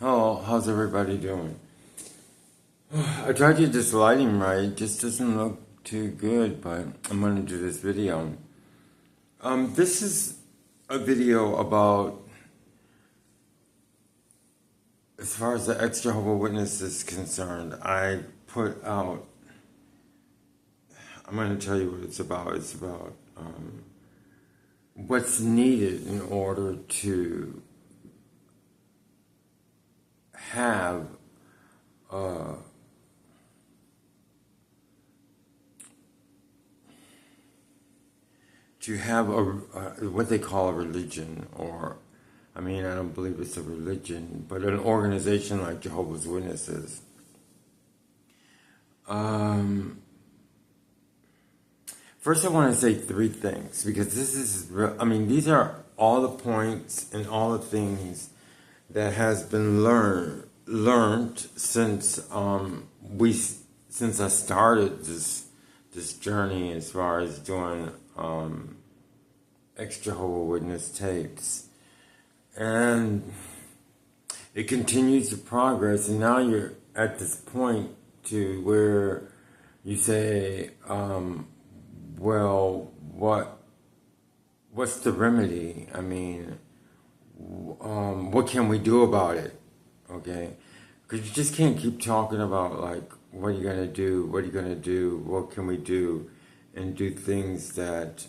Oh, how's everybody doing? I tried to get this lighting right. It just doesn't look too good, but I'm going to do this video. This is a video about, as far as the ex-Jehovah Witness is concerned, I put out, I'm going to tell you what it's about. It's about what's needed in order to have what they call a religion, or I mean, I don't believe it's a religion, but an organization like Jehovah's Witnesses. First, I want to say three things, because this is real. I mean, these are all the points and all the things that has been learned since since I started this journey as far as doing ex-Jehovah Witness tapes, and it continues to progress. And now you're at this point to where you say, well, what's the remedy? I mean, what can we do about it? Okay, because you just can't keep talking about like, what are you gonna do? What are you gonna do? What can we do? And do things that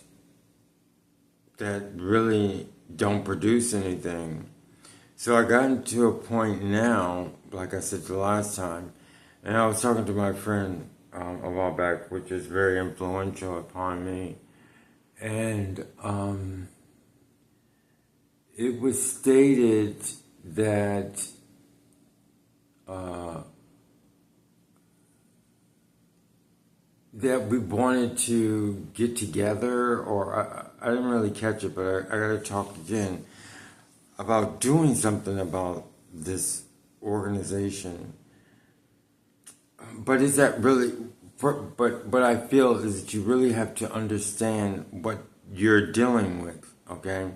really don't produce anything. So I gotten to a point now, like I said the last time, and I was talking to my friend a while back, which is very influential upon me, and it was stated that that we wanted to get together, or I didn't really catch it, but I got to talk again about doing something about this organization. But is that really? But what I feel is that you really have to understand what you're dealing with, okay?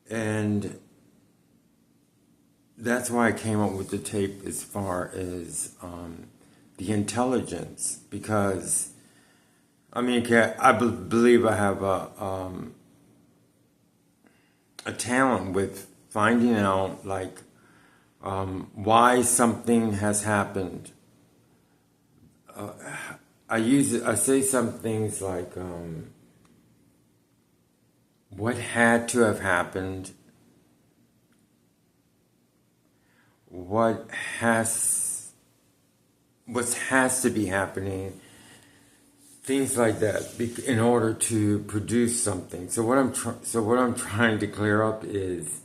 And that's why I came up with the tape as far as the intelligence, because I mean, I believe I have a talent with finding out like why something has happened. I say some things like what had to have happened, what has to be happening, things like that, in order to produce something. So what I'm trying to clear up is,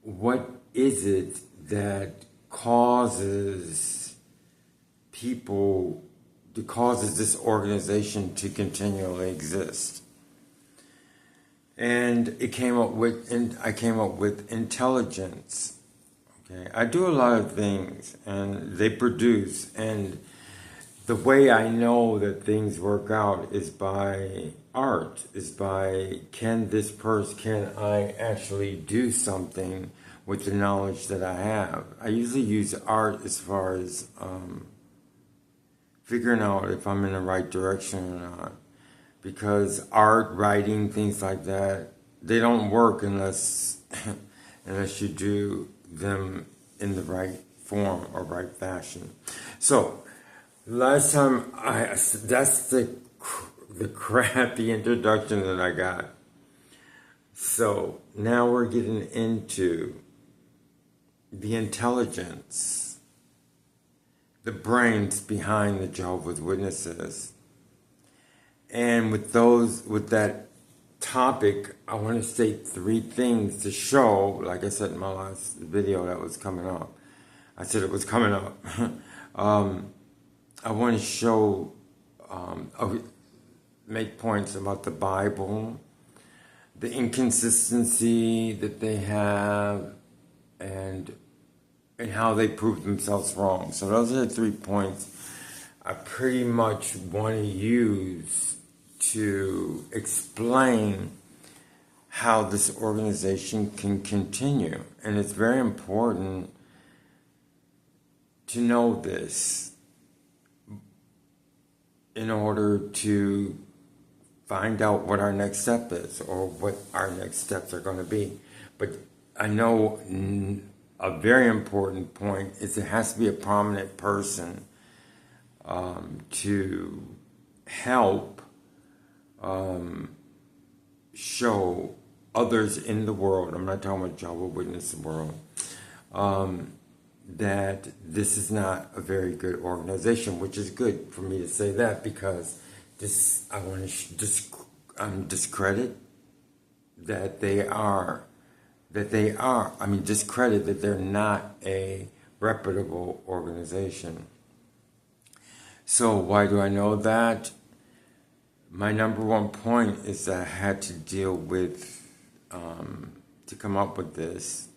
what is it that causes this organization to continually exist? And I came up with intelligence. Okay, I do a lot of things, and they produce, and the way I know that things work out is by art, is by can I actually do something with the knowledge that I have. I usually use art as far as figuring out if I'm in the right direction or not. Because art, writing, things like that, they don't work unless you do them in the right form or right fashion. So, last time that's the crappy introduction that I got. So now we're getting into the intelligence, the brains behind the Jehovah's Witnesses. And with that topic, I want to state three things to show, like I said in my last video that was coming up. I said it was coming up. I want to show, make points about the Bible, the inconsistency that they have, and how they prove themselves wrong. So those are the 3 points I pretty much want to use to explain how this organization can continue. And it's very important to know this in order to find out what our next step is or what our next steps are going to be. But I know a very important point is it has to be a prominent person to help show others in the world, I'm not talking about Jehovah Witness world, that this is not a very good organization, which is good for me to say that, because this, I want to discredit that they are, discredit that they're not a reputable organization. So why do I know that? My number one point is that I had to deal with, to come up with this,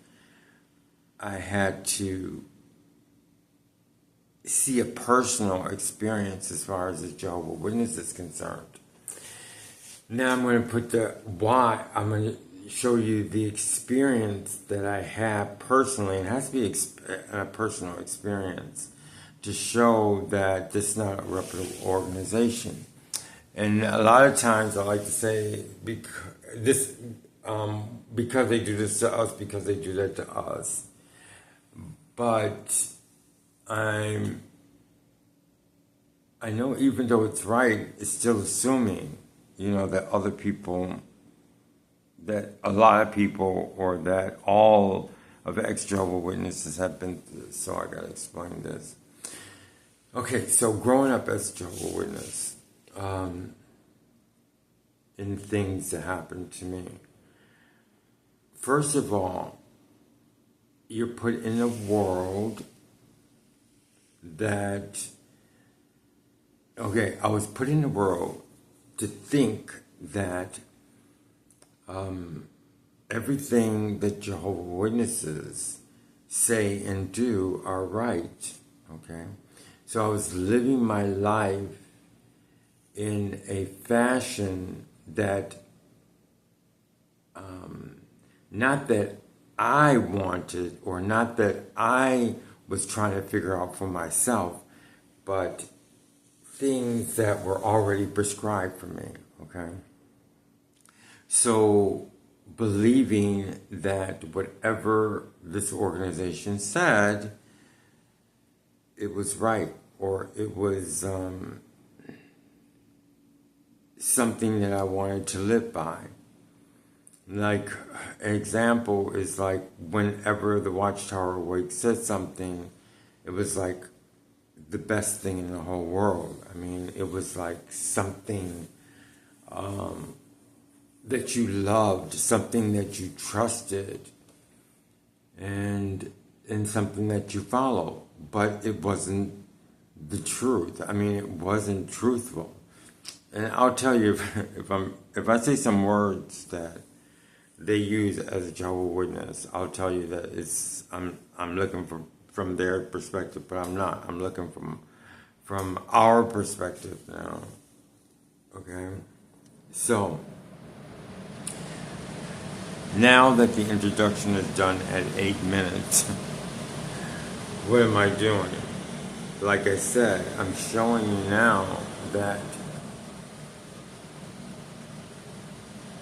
I had to see a personal experience as far as the Jehovah Witness is concerned. Now I'm going to put I'm going to show you the experience that I have personally. It has to be a personal experience to show that this is not a reputable organization. And a lot of times I like to say, because they do this to us, because they do that to us. But I know even though it's right, it's still assuming, that other people, that a lot of people, or that all of the ex-Jehovah Witnesses have been through this. So I got to explain this. Okay, so growing up as a Jehovah Witness, in things that happened to me. First of all, you're put in a world that, I was put in a world to think that everything that Jehovah Witnesses say and do are right, okay? So I was living my life in a fashion that, not that I wanted, or not that I was trying to figure out for myself, but things that were already prescribed for me, okay? So believing that whatever this organization said, it was right, or it was something that I wanted to live by. Like, an example is like whenever the Watchtower Awake said something, it was like the best thing in the whole world. I mean, it was like something that you loved, something that you trusted, and something that you followed. But it wasn't the truth. I mean, it wasn't truthful. And I'll tell you, if I say some words that they use as a Jehovah Witness, I'll tell you that I'm looking from their perspective, but I'm not. I'm looking from our perspective now. Okay? So, now that the introduction is done at 8 minutes, what am I doing? Like I said, I'm showing you now that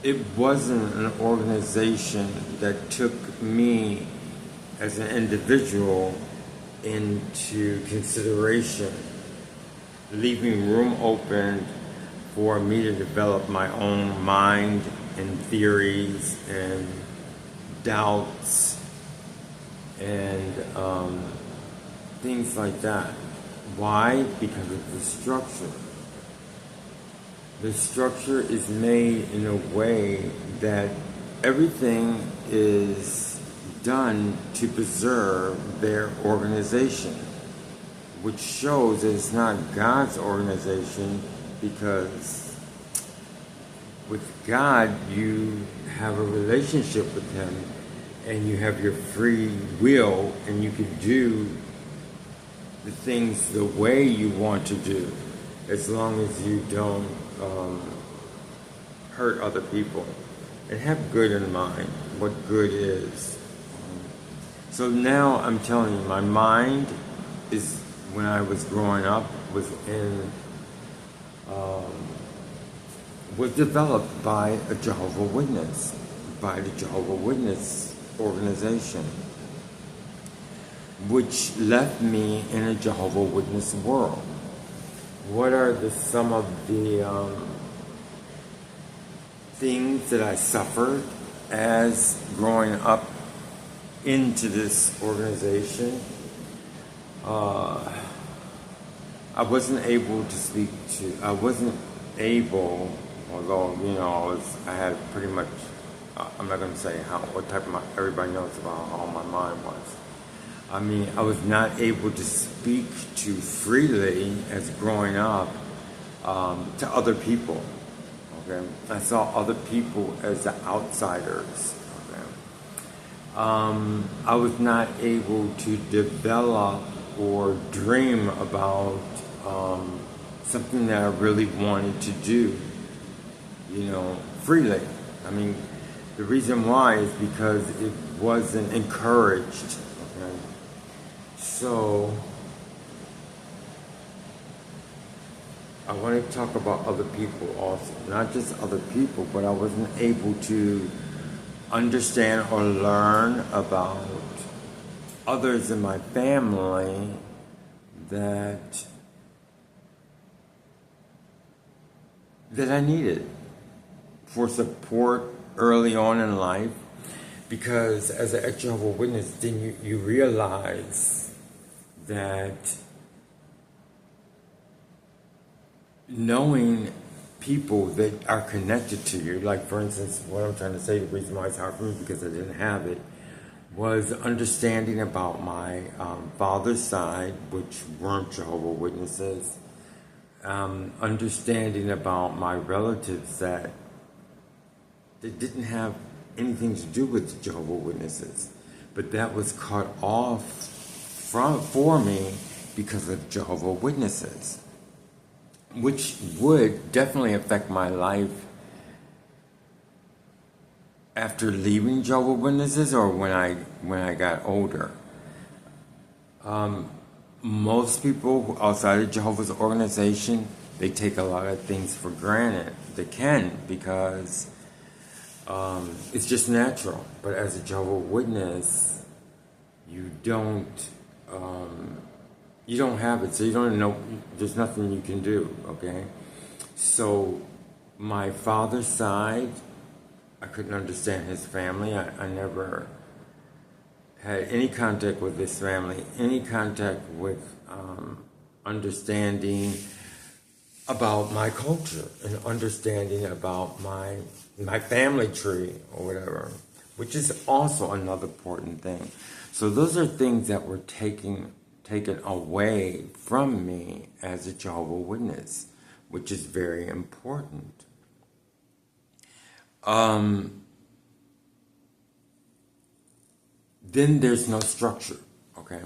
it wasn't an organization that took me as an individual into consideration, leaving room open for me to develop my own mind and theories and doubts and things like that. Why? Because of the structure. The structure is made in a way that everything is done to preserve their organization, which shows that it's not God's organization, because with God you have a relationship with Him and you have your free will and you can do the things the way you want to do, as long as you don't hurt other people. and have good in mind, what good is. So now I'm telling you, my mind is, when I was growing up, was developed by a Jehovah Witness, by the Jehovah Witness organization, which left me in a Jehovah Witness world. What are some of the things that I suffered as growing up into this organization? I wasn't able to speak to, I wasn't able, although, I had pretty much, I'm not going to say what type of mind, everybody knows about how my mind was. I mean, I was not able to speak to freely as growing up to other people. Okay, I saw other people as the outsiders. Okay, I was not able to develop or dream about something that I really wanted to do, freely. I mean, the reason why is because it wasn't encouraged. Okay, so I want to talk about other people also, not just other people, but I wasn't able to understand or learn about others in my family that I needed for support early on in life, because as an ex-Jehovah Witness, then you realize that knowing people that are connected to you, like for instance, what I'm trying to say, the reason why it's hard for me because I didn't have it, was understanding about my father's side, which weren't Jehovah Witnesses, understanding about my relatives that they didn't have anything to do with Jehovah Witnesses, but that was cut off for me because of Jehovah Witnesses, which would definitely affect my life after leaving Jehovah Witnesses or when I got older. Most people outside of Jehovah's organization, they take a lot of things for granted. They can, because it's just natural. But as a Jehovah Witness, you don't have it, so you don't know, there's nothing you can do, okay? So my father's side, I couldn't understand his family. I never had any contact with his family, any contact with understanding about my culture and understanding about my family tree or whatever, which is also another important thing. So those are things that were taken away from me as a Jehovah Witness, which is very important. Then there's no structure, okay?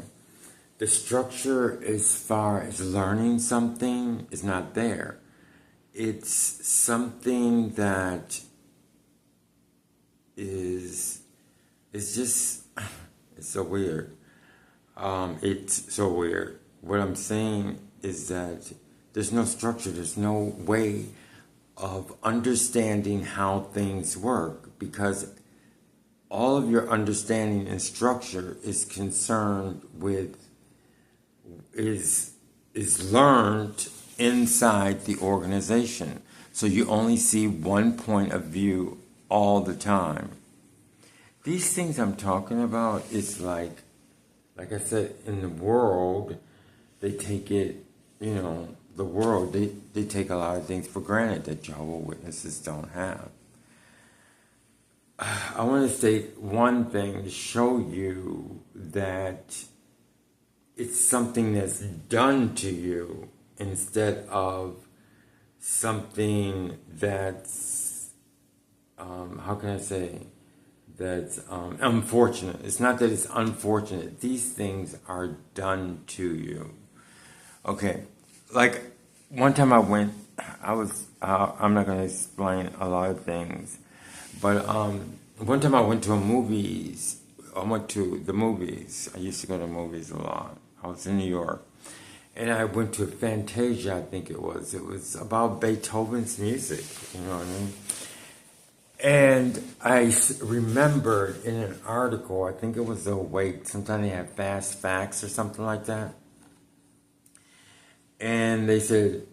The structure as far as learning something is not there. It's something that is just, it's so weird. It's so weird. What I'm saying is that there's no structure, there's no way of understanding how things work, because all of your understanding and structure is concerned with, is learned inside the organization. So you only see one point of view all the time. These things I'm talking about is like I said, in the world, they take it, the world, they take a lot of things for granted that Jehovah Witnesses don't have. I want to state one thing to show you that it's something that's done to you instead of something that's, how can I say, that's unfortunate. It's not that it's unfortunate. These things are done to you. Okay, like one time I'm not going to explain a lot of things, But one time I went to I went to the movies. I used to go to movies a lot. I was in New York. And I went to Fantasia, I think it was. It was about Beethoven's music, you know what I mean? And I remembered in an article, I think it was the Awake, sometimes they have fast facts or something like that. And they said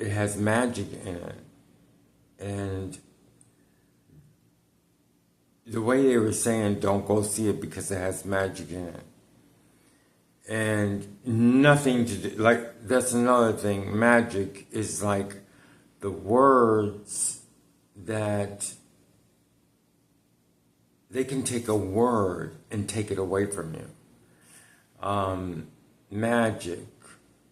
it has magic in it. And the way they were saying, don't go see it because it has magic in it. And nothing to do, like, that's another thing. Magic is like the words that they can take a word and take it away from you. Magic.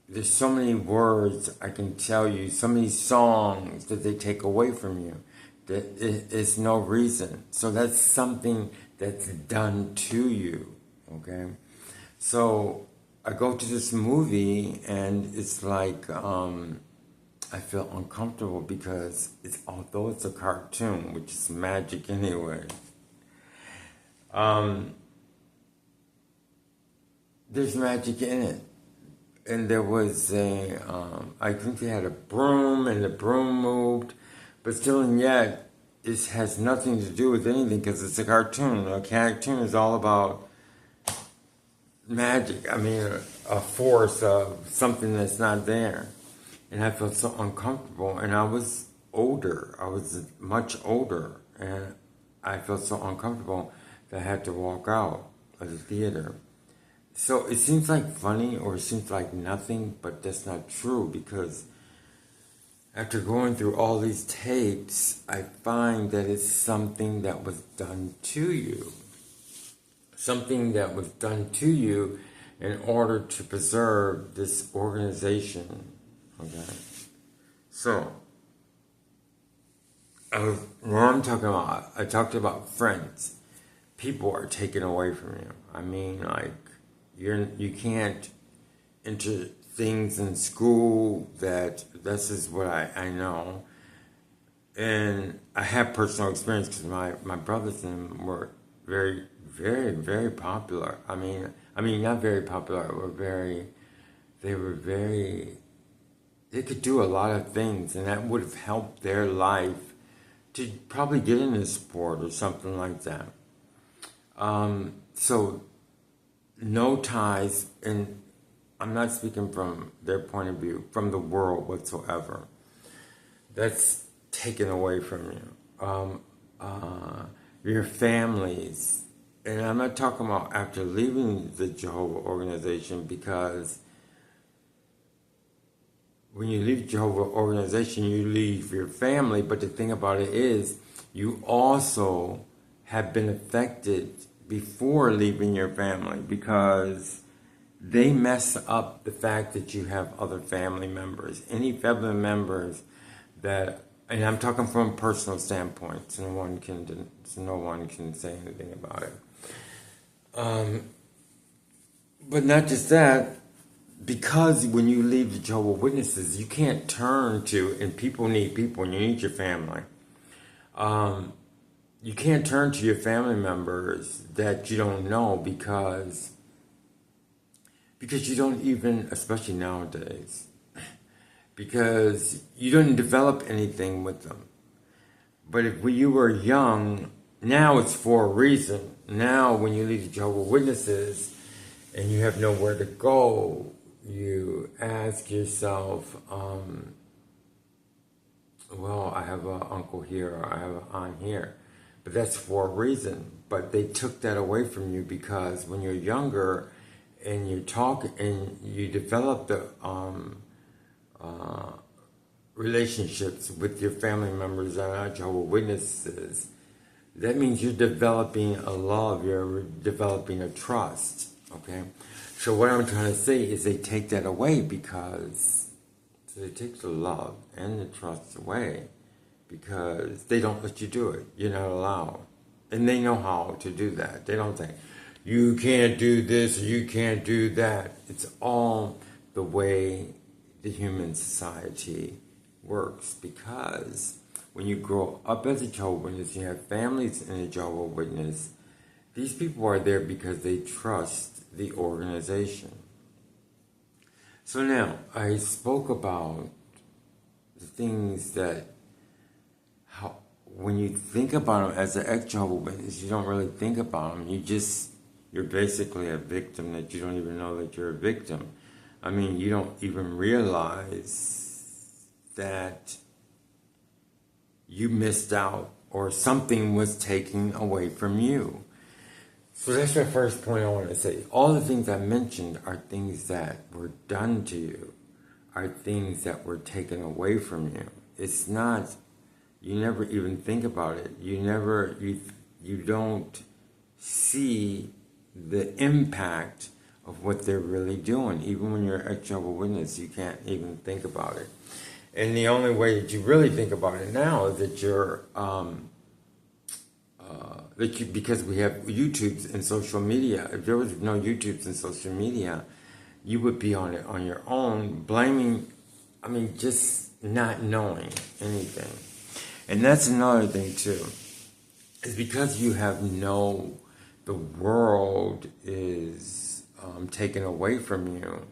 There's so many words I can tell you, so many songs that they take away from you. That it's no reason. So that's something that's done to you. Okay? So I go to this movie and it's like I feel uncomfortable because although it's a cartoon, which is magic anyway. There's magic in it. And there was I think they had a broom and the broom moved, but still and yet it has nothing to do with anything because it's a cartoon. A cartoon is all about magic. I mean, a force of something that's not there. And I felt so uncomfortable. And I was older. I was much older. And I felt so uncomfortable that I had to walk out of the theater. So it seems like funny or it seems like nothing, but that's not true because after going through all these tapes, I find that it's something that was done to you. Something that was done to you in order to preserve this organization. Okay? So, I talked about friends. People are taken away from you. I mean, like, you can't enter things in school this is what I know. And I have personal experience because my brothers and them were very, very, very popular. I mean, not very popular, they could do a lot of things and that would have helped their life to probably get into sport or something like that. So, no ties, and I'm not speaking from their point of view, from the world whatsoever. That's taken away from you. Your families, and I'm not talking about after leaving the Jehovah organization because when you leave Jehovah organization, you leave your family, but the thing about it is you also have been affected before leaving your family because they mess up the fact that you have other family members. Any family members that, and I'm talking from a personal standpoint, so no one can say anything about it. But not just that, because when you leave the Jehovah Witnesses, you can't turn to, and people need people, and you need your family. You can't turn to your family members that you don't know because you don't even, especially nowadays, because you didn't develop anything with them. But when you were young, now it's for a reason. Now when you leave the Jehovah Witnesses and you have nowhere to go, you ask yourself, well, I have an uncle here or I have an aunt here. But that's for a reason. But they took that away from you because when you're younger and you talk and you develop the relationships with your family members that are Jehovah Witnesses, that means you're developing a love, you're developing a trust. Okay? So what I'm trying to say is they take that away because they take the love and the trust away. Because they don't let you do it. You're not allowed. And they know how to do that. They don't think, you can't do this or you can't do that. It's all the way the human society works. Because when you grow up as a Jehovah Witness, you have families in a Jehovah Witness, these people are there because they trust the organization. So now, I spoke about the things that, when you think about them as an ex-Jehovah Witness, you don't really think about them. You're basically a victim that you don't even know that you're a victim. I mean, you don't even realize that you missed out or something was taken away from you. So that's the first point I want to say. All the things I mentioned are things that were done to you, are things that were taken away from you. It's not, you never even think about it. You don't see the impact of what they're really doing. Even when you're a Jehovah Witness, you can't even think about it. And the only way that you really think about it now is that because we have YouTubes and social media. If there was no YouTubes and social media, you would be on it on your own, blaming, just not knowing anything. And that's another thing too, is because you have the world is taken away from you,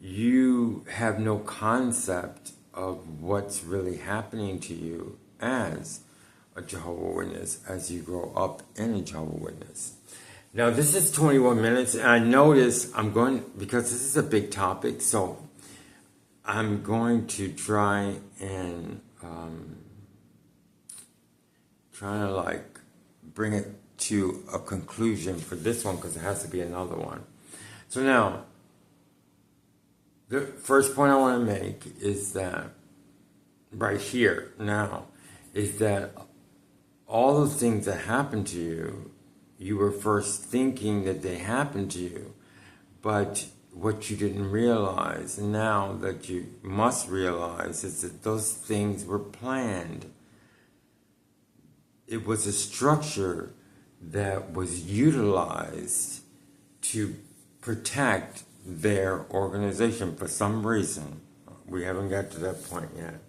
you have no concept of what's really happening to you as a Jehovah Witness, as you grow up in a Jehovah Witness. Now, this is 21 minutes, and I notice because this is a big topic, so I'm going to try and bring it to a conclusion for this one, because it has to be another one. So now, the first point I want to make is that, right here, now, is that all those things that happened to you, you were first thinking that they happened to you, but what you didn't realize, and now that you must realize, is that those things were planned. It was a structure that was utilized to protect their organization for some reason. We haven't got to that point yet.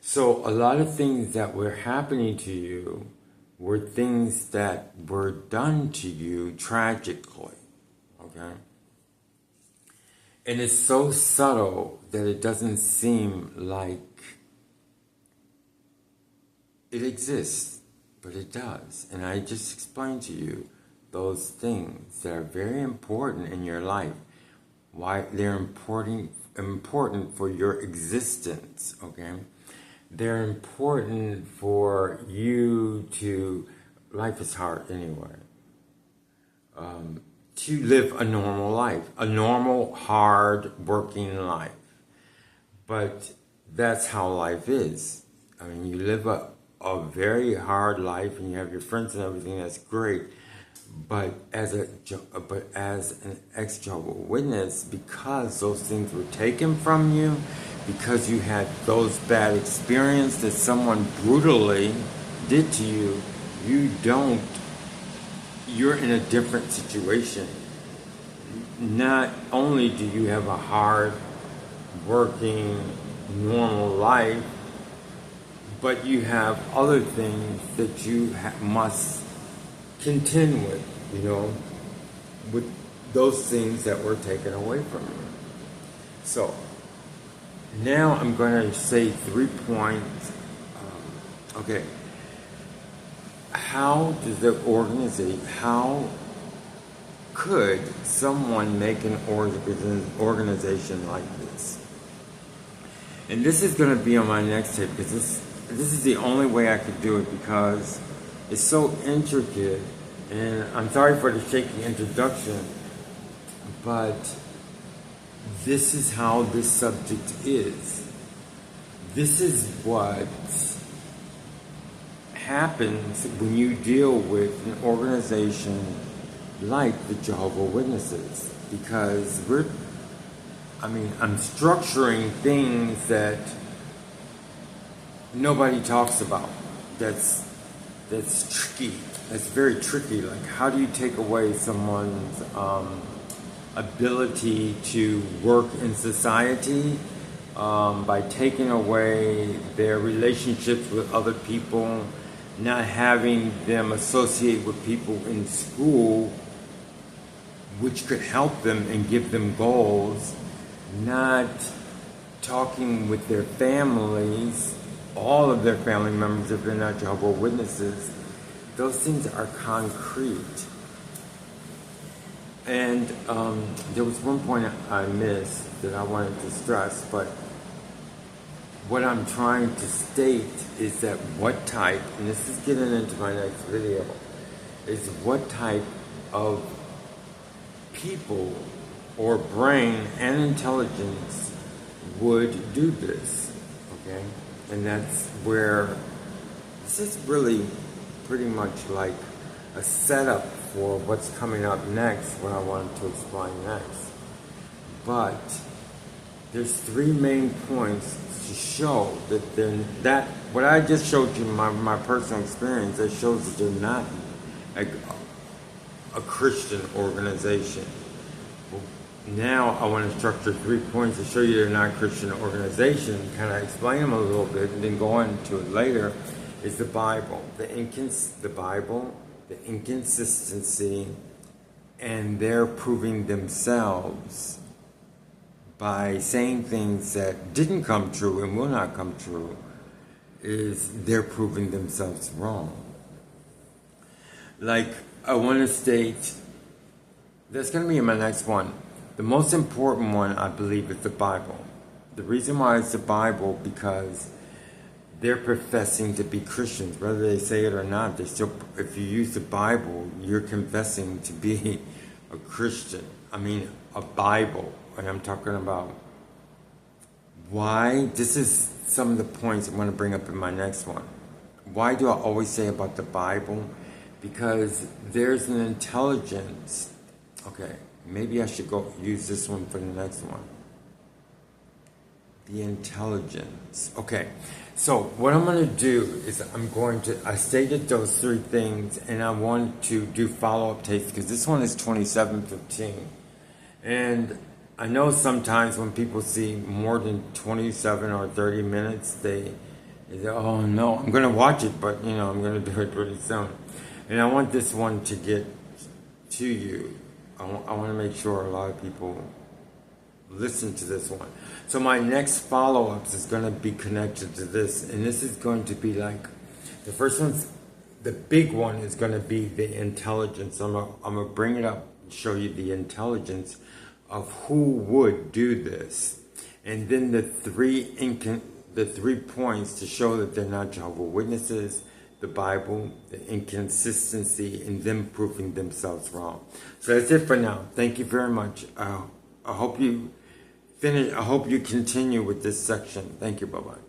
So a lot of things that were happening to you were things that were done to you tragically, okay? And it's so subtle that it doesn't seem like it exists, but it does. And I just explained to you those things that are very important in your life, why they're important for your existence, okay? They're important for you to, life is hard anyway, to live a normal life, a normal, hard working life. But that's how life is. I mean, you live a very hard life and you have your friends and everything, that's great. But as an ex-Jehovah Witness, because those things were taken from you, because you had those bad experiences that someone brutally did to you, you're in a different situation. Not only do you have a hard working, normal life, but you have other things that you must contend with, with those things that were taken away from you. So, now I'm going to say 3 points. Okay. How does the organization, how could someone make an organization like this? And this is going to be on my next tape, because this is the only way I could do it, because it's so intricate. And I'm sorry for the shaky introduction, but this is how this subject is. This is what happens when you deal with an organization like the Jehovah Witnesses, because I'm structuring things that nobody talks about. That's tricky. That's very tricky. Like, how do you take away someone's ability to work in society by taking away their relationships with other people, not having them associate with people in school, which could help them and give them goals, not talking with their families, all of their family members if they're not Jehovah Witnesses. Those things are concrete. And there was one point I missed that I wanted to stress, but what I'm trying to state is that what type, and this is getting into my next video, is what type of people or brain and intelligence would do this, okay? And that's where this is really pretty much like a setup for what's coming up next, what I wanted to explain next. But there's three main points to show that what I just showed you, my personal experience, that shows that they're not a Christian organization. Well, now I want to structure 3 points to show you they're not a Christian organization, kind of explain them a little bit, and then go into it later. Is the Bible, the inconsistency, and they're proving themselves by saying things that didn't come true and will not come true, is they're proving themselves wrong. Like, I want to state, that's going to be in my next one. The most important one, I believe, is the Bible. The reason why it's the Bible, because they're professing to be Christians, whether they say it or not. They still, if you use the Bible, you're confessing to be a Christian. I mean, a Bible. And I'm talking about why. This is some of the points I'm going to bring up in my next one. Why do I always say about the Bible? Because there's an intelligence. Okay, maybe I should go use this one for the next one. The intelligence. Okay, so what I'm going to do is I stated those 3 things, and I want to do follow-up tapes because this one is 27:15. And I know sometimes when people see more than 27 or 30 minutes, they say, oh no, I'm going to watch it, but I'm going to do it pretty soon. And I want this one to get to you. I want to make sure a lot of people listen to this one. So my next follow-ups is going to be connected to this, and this is going to be like, the first one's, the big one is going to be the intelligence. I'm going to bring it up and show you the intelligence of who would do this. And then the 3 points to show that they're not Jehovah Witnesses, the Bible, the inconsistency, and them proving themselves wrong. So that's it for now. Thank you very much. I hope you continue with this section. Thank you. Bye-bye.